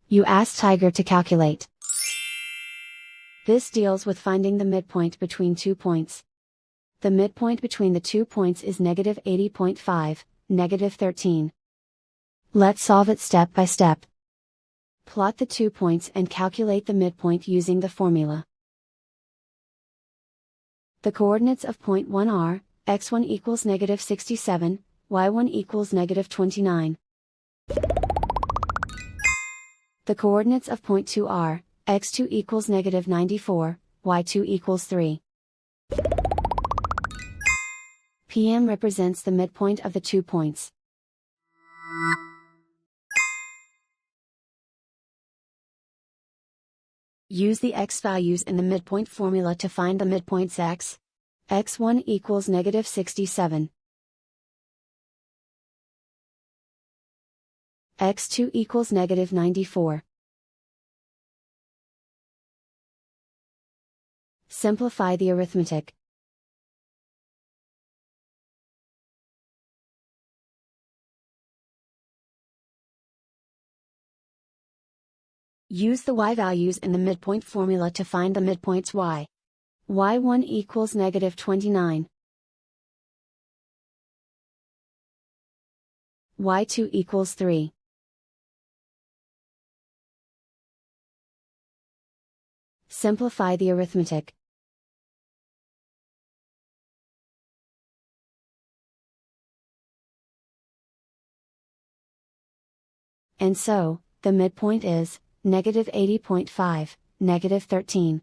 You ask Tiger to calculate. This deals with finding the midpoint between 2 points. The midpoint between the 2 points is negative 80.5, negative 13. Let's solve it step by step. Plot the 2 points and calculate the midpoint using the formula. The coordinates of point 1 are, x1 equals negative 67, y1 equals negative 29. The coordinates of point 2 are, x2 equals negative 94, y2 equals 3. PM represents the midpoint of the 2 points. Use the x values in the midpoint formula to find the midpoints x. x1 equals negative 67. x2 equals negative 94. Simplify the arithmetic. Use the y values in the midpoint formula to find the midpoints y. y1 equals negative 29. y2 equals 3. Simplify the arithmetic. And so, the midpoint is, negative 80.5, negative 13.